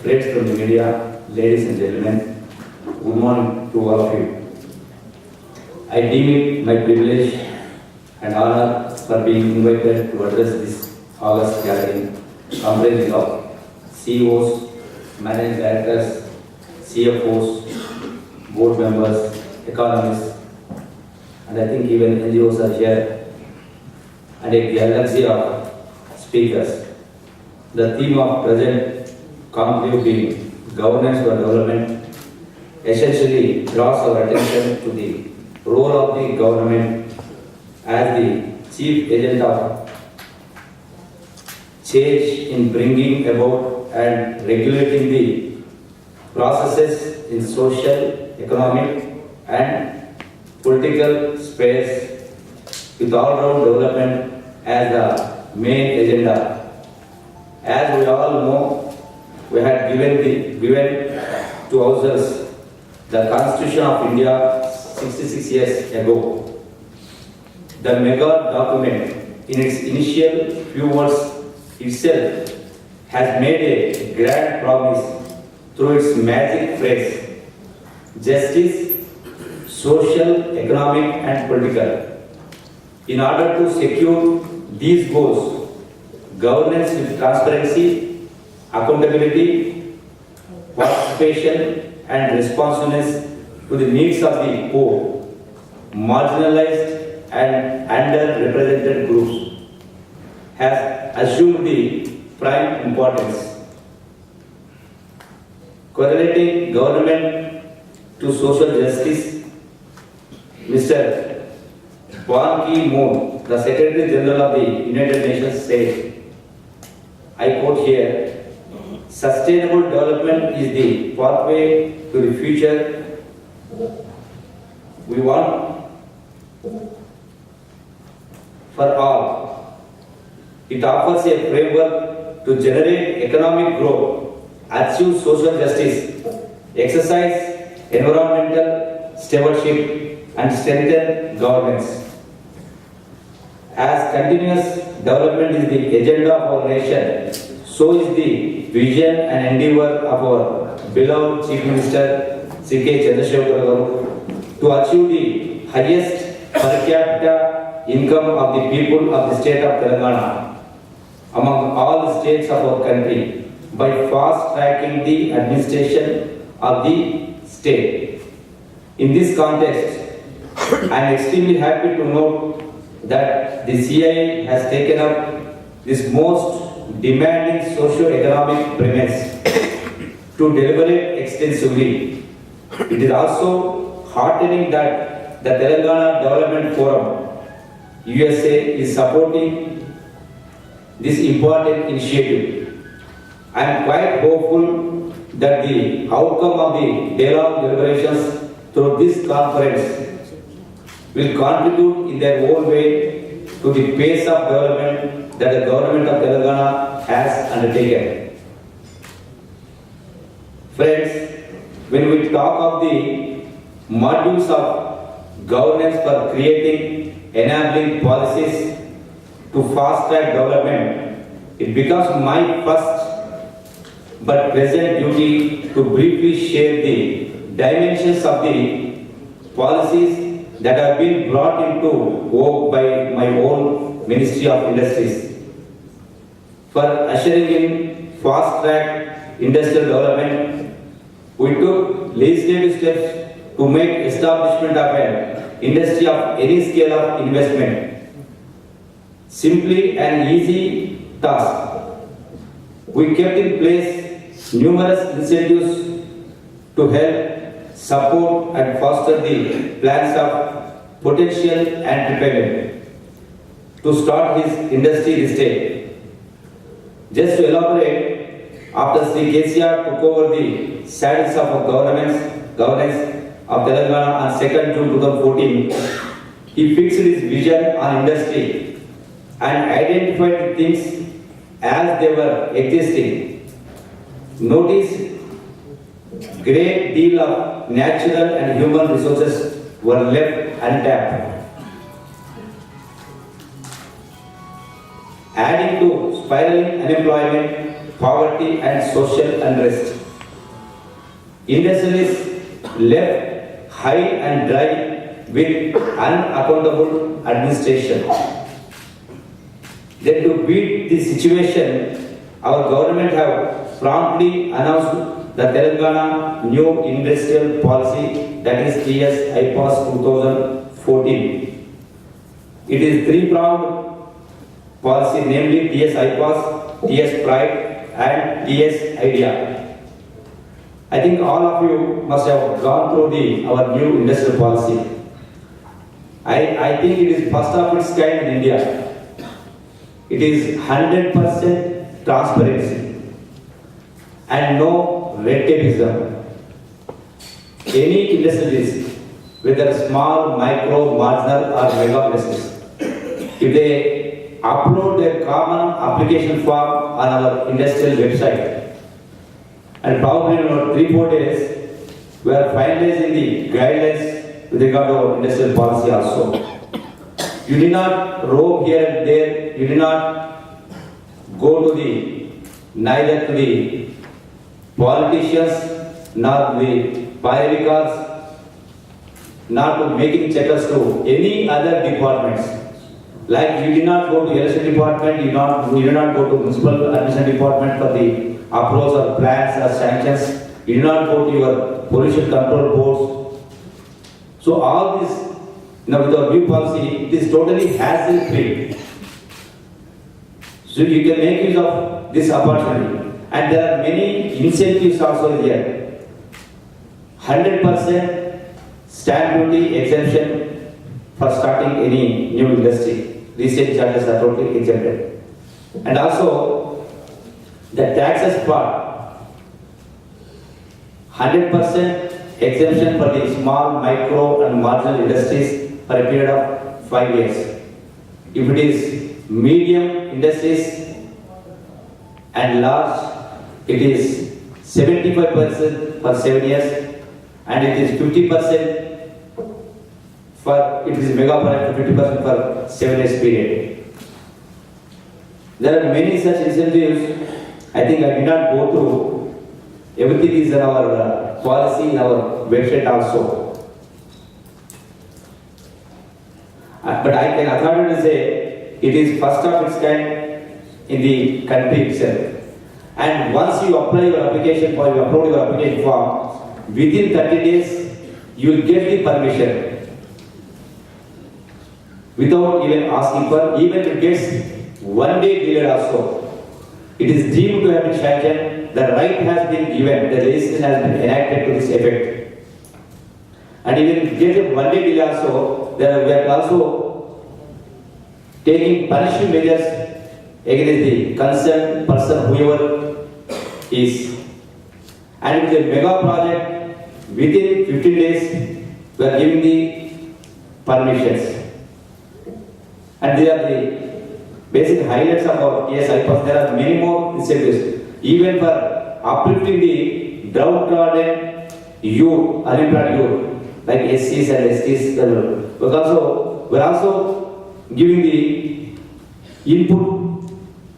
friends from the media, ladies and gentlemen, good morning to all of you. I deem it my privilege and honor for being invited to address this August gathering comprising of CEOs, managing directors, CFOs, board members, economists, and I think even NGOs are here, and a galaxy of speakers. The theme of present conclave being governance for development essentially draws our attention to the role of the government as the chief agent of change in bringing about and regulating the processes in social, economic and political space with all-round development as the main agenda. As we all know, we had given to ourselves the Constitution of India 66 years ago. The mega document in its initial few words itself has made a grand promise through its magic phrase, justice, social, economic and political. In order to secure these goals, governance with transparency, accountability, participation and responsiveness to the needs of the poor, marginalized and underrepresented groups has assumed the prime importance. Correlating government to social justice, Mr. Ban Ki-moon, the Secretary General of the United Nations said, I quote here, sustainable development is the pathway to the future we want for all. It offers a framework to generate economic growth, achieve social justice, exercise environmental stewardship and strengthen governance. As continuous development is the agenda of our nation, so is the vision and endeavor of our beloved Chief Minister C.K. Chandrasekhar Garu to achieve the highest per capita income of the people of the state of Telangana among all the states of our country by fast tracking the administration of the state. In this context, I am extremely happy to note that the CIA has taken up this most demanding socio-economic premise to deliberate extensively. It is also heartening that the Telangana Development Forum, USA, is supporting this important initiative. I am quite hopeful that the outcome of the day-long deliberations through this conference will contribute in their own way to the pace of development that the government of Telangana has undertaken. Friends, when we talk of the modules of governance for creating enabling policies to fast-track development, it becomes my first but present duty to briefly share the dimensions of the policies that have been brought into work by my own Ministry of Industries. For ushering in fast-track industrial development, we took legislative steps to make establishment of an industry of any scale of investment simply an easy task. We kept in place numerous incentives to help support and foster the plans of potential entrepreneur to start his industry estate. Just to elaborate, after Sri KCR took over the saddles of governance of Telangana on 2nd June 2014, he fixed his vision on industry and identified the things as they were existing. Notice great deal of natural and human resources were left untapped. Adding to spiraling unemployment, poverty and social unrest. Industrialists left high and dry with unaccountable administration. Then to beat this situation, our government have promptly announced the Telangana New Industrial Policy, that is TS IPAS 2014. It is three-pronged policy, namely TS IPAS, TS Pride and TS Idea. I think all of you must have gone through our new industrial policy. I think it is first of its kind in India. It is 100% transparency and no red tapeism. Any industrialist, whether small, micro, marginal or mega industries, if they upload their common application form on our industrial website, and probably in about 3-4 days, we are finalizing the guidelines with regard to our industrial policy also. You did not roam here and there, you did not go to neither to the politicians, nor the paralegals, nor to making checkers to any other departments. Like you did not go to election department, you did not go to municipal administration department for the approvals or plans or sanctions, you did not go to your pollution control boards. So all this, with our new policy, it is totally hassle-free. So you can make use of this opportunity. And there are many incentives also here. 100% stamp duty exemption for starting any new industry. Resale charges are totally exempted. And also, the taxes part, 100% exemption for the small, micro and marginal industries for a period of 5 years. If it is medium industries and large, it is 75% for 7 years, and it is 50% for, it is mega project 50% for 7 years period. There are many such incentives. I think I did not go through. Everything is in our policy, in our website also. But I can authoritatively say it is first of its kind in the country itself. And once you apply your application form, you upload your application form, within 30 days you will get the permission without even asking for, even if it gets 1 day delayed also. It is deemed to have been sanctioned, the right has been given, the legislation has been enacted to this effect. And even if it gets 1 day delay also, we are also taking punishment measures against the concerned person, whoever is. And with a mega project, within 15 days, we are giving the permissions. And these are the basic highlights of our TSI, because there are many more incentives. Even for uplifting the downtrodden youth, unemployed youth, like SCs and STs, we are also giving the input,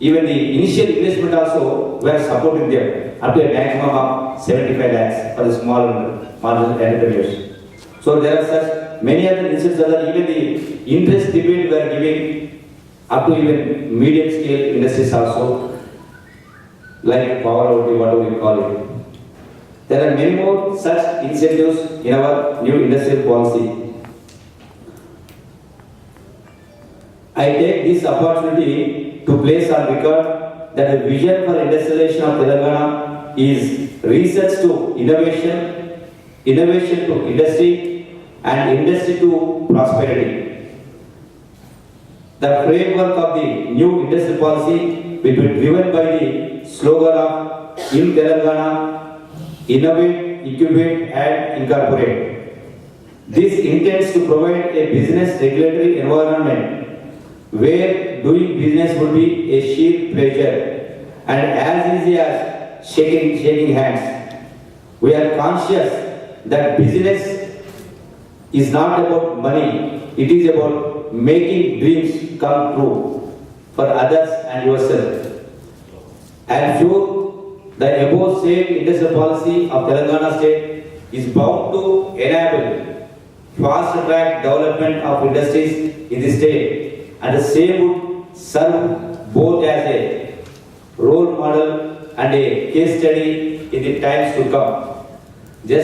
even the initial investment also, we are supporting them up to a maximum of 75 lakhs for the small and marginal entrepreneurs. So there are such many other incentives, even the interest debate we are giving up to even medium scale industries also, like power, whatever we call it. There are many more such incentives in our new industrial policy. I take this opportunity to place on record that the vision for industrialization of Telangana is research to innovation, innovation to industry, and industry to prosperity. The framework of the new industrial policy will be driven by the slogan of In Telangana, Innovate, Incubate and Incorporate. This intends to provide a business regulatory environment where doing business would be a sheer pleasure and as easy as shaking hands. We are conscious that business is not about money, it is about making dreams come true for others and yourself. I am sure the above same industrial policy of Telangana state is bound to enable fast track development of industries in the state, and the same would serve both as a role model and a case study in the times to come.